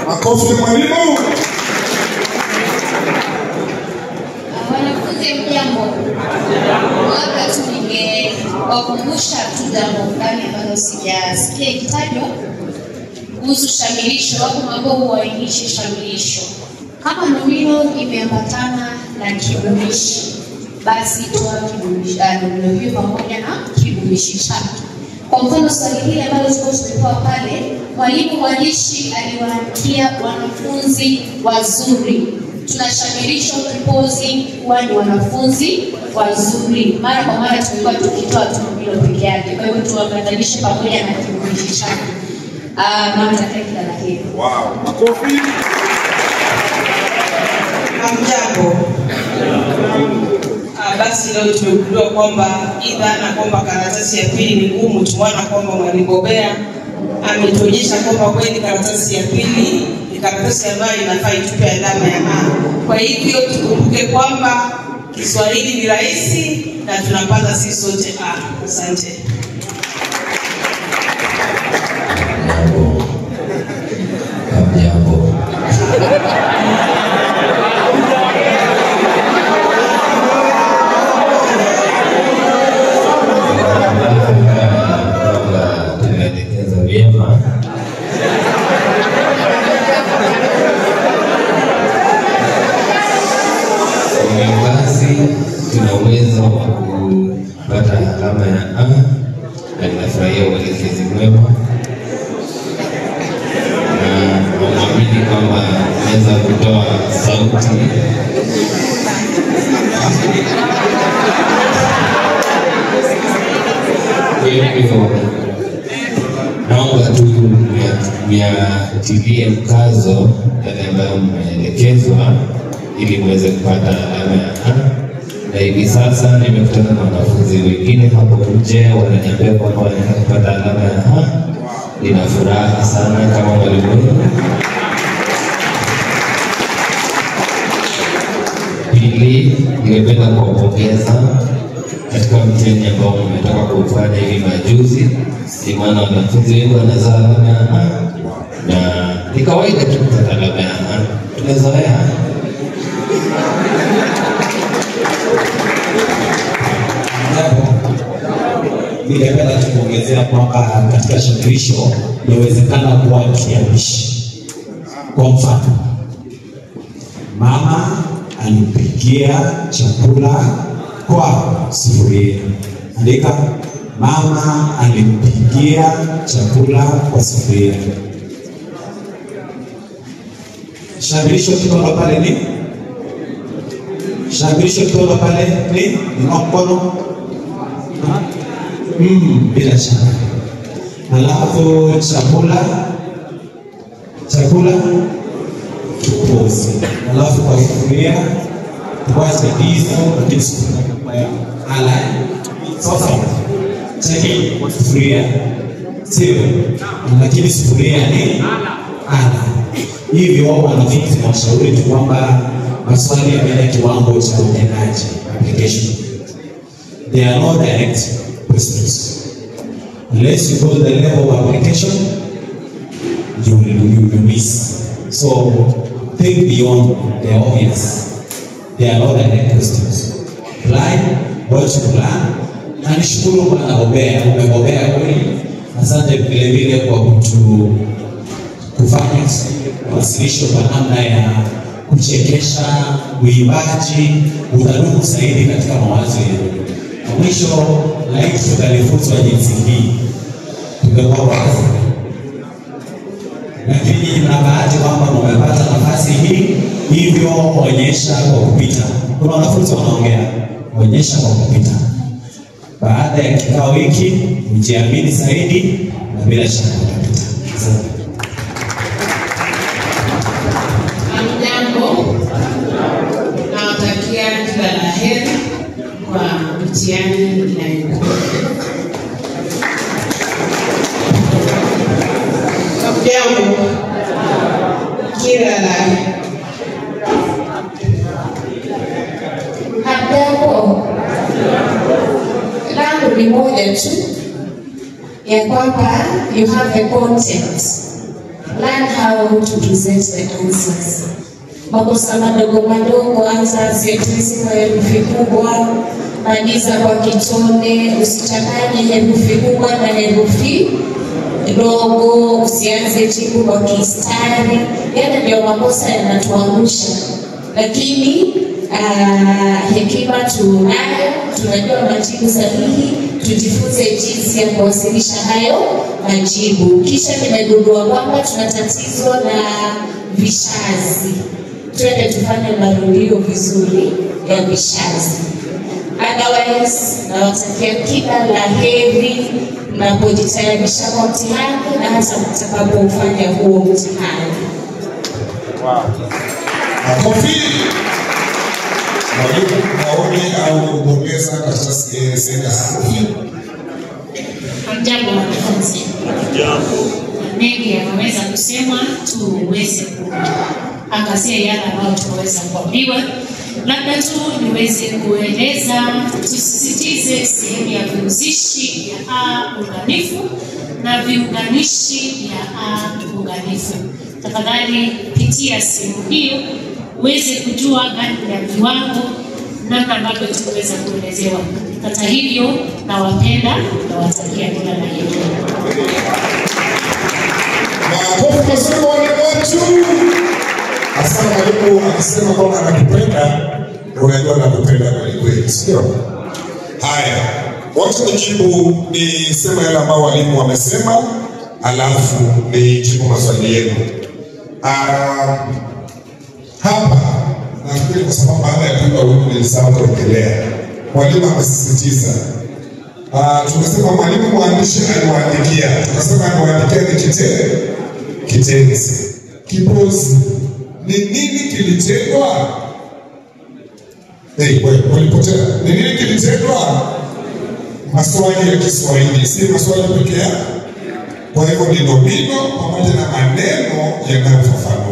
Makofi mwalimu. Wanafunzi mjambo. Wakati ningewakumbusha tu jambo fulani ambalo sijasikia ikitajwa kuhusu shamirisho. Wapo mambo huainishe shamirisho. Kama nomino imeambatana na kivumishi, basi toa kivumishi nomino hiyo pamoja na kivumishi chake. Kwa mfano swali hili ambalo tumepewa pale, mwalimu mwandishi aliwaandikia wanafunzi wazuri. Tunashamirisha kipozi kuwa ni wanafunzi wazuri. Mara kwa mara tumekuwa tukitoa tu nomino peke yake. Kwa hiyo tuambatanishe pamoja na kivumishi chake. Namtakia kila la heri. Wow, makofi. Hamjambo. Basi leo tumegundua kwamba idhana kwamba karatasi ya pili ni ngumu. Tumeona kwamba mwalimu Bobea ametuonyesha kwamba kweli karatasi ya pili ni karatasi ambayo inafaa itupe alama ya A. Kwa hivyo tukumbuke kwamba Kiswahili ni rahisi na tunapata sisi sote A. Asante. Hamjambo. Tunaelekeza vyema. Basi tuna uwezo wa kupata alama ya A na ninafurahia uelekezi mwema. Na naamini kwamba naweza kutoa sauti. Kwa hivyo naomba tu niatilie mkazo yale ambayo mmeelekezwa ili muweze kupata alama ya A. Na hivi sasa nimekutana na wanafunzi wengine hapo nje wananiambia kwamba wanataka kupata alama ya A. Nina furaha sana kama mwalimu. Pili, ningependa kuwapongeza katika mtihani ambao umetoka kufanya hivi majuzi. Ni maana wanafunzi wengi wanazaa alama ya A na ni kawaida tu kupata alama ya A. Tumezoea. ningependa kuongezea kwamba katika shamirisho inawezekana kuwa kiambishi. Kwa mfano, mama alipikia chakula kwa sufuria. Andika, mama alimpikia chakula kwa sufuria. Shamirisho kitoka pale ni? Shamirisho kitoka pale ni? Mkono? Bila shaka. Alafu chakula kipozi. Alafu kwa sufuria kwa hizo lakini sufuria ala sasa cheki sufuria sio, lakini sufuria ni ala. Hivyo wanafunzi washauri tu kwamba maswali ya kiwango cha utendaji application, they are not direct questions. Unless you go to the level of application, you will miss. So think beyond the obvious. They are not direct questions. Plan what you plan. Na nishukuru Bwana umebobea kweli. Asante vile vile kwa kufanya wasilisho kwa namna ya kuchekesha, uimbaji, utadumu zaidi katika mawazo yetu. Mwisho, like tutalifunzwa jinsi hii. Tungekuwa lakini na bahati kwamba umepata nafasi hii, hivyo onyesha kwa kupita. Kuna wanafunzi wanaongea, onyesha kwa kupita. Baada ya kikao hiki, mjiamini zaidi na bila shaka utapita. Jambo, nawatakia kila la heri kwa mtihani inayokuja. Jambo, kila la heri. Jambo langu ni moja tu, ya kwamba you have a content. Learn how to present the answers. Makosa madogo anza sentensi kwa herufi kubwa, maliza kwa kitone, usichanganye herufi kubwa na herufi ndogo, usianze jibu kwa kistari. Yale ndio makosa yanatuangusha. Lakini hekima tunayo, tunajua majibu sahihi, tujifunze jinsi ya kuwasilisha hayo majibu. Kisha nimegundua kwamba tuna tatizo la vishazi. Twende tufanye marudio vizuri ya vishazi. Otherwise, nawatakia kila la heri mnapojitayarisha kwa mtihani na hata mtakapofanya huo mtihani. Makofi. Mwalimu maoni au kuongeza katika sehemu ya sarufi. Jambo wanafunzi. Jambo. Mengi yanaweza kusema, tuweze kuangazia yale ambayo tunaweza kuambiwa. Labda tu niweze kueleza, tusisitize sehemu ya vihusishi ya a unganifu na viunganishi ya a unganifu. Tafadhali pitia sehemu hiyo uweze kujua gani ya viwango namna ambavyo tunaweza kuelezewa. Hata hivyo, nawapenda na watakia kila la heri. Makofi mazuri wale watu. Asante mwalimu akisema kwamba anakupenda, unajua anakupenda kweli, sio? Haya, watu nijibu ni sema yale ambao walimu wamesema, alafu ni jibu maswali yenu. Hapa nafikiri kwa sababu baada ya kuimba wimbo nilisahau kuongelea. Mwalimu amesisitiza. Tunasema mwalimu mwandishi aliwaandikia. Tukasema aliwaandikia ni kitenzi. Kipozi. Ni nini kilitendwa? Wewe ulipotea. Ni nini kilitendwa? Maswali ya Kiswahili, si maswali pekee. Kwa hivyo ni nomino pamoja na maneno yanayofafanua.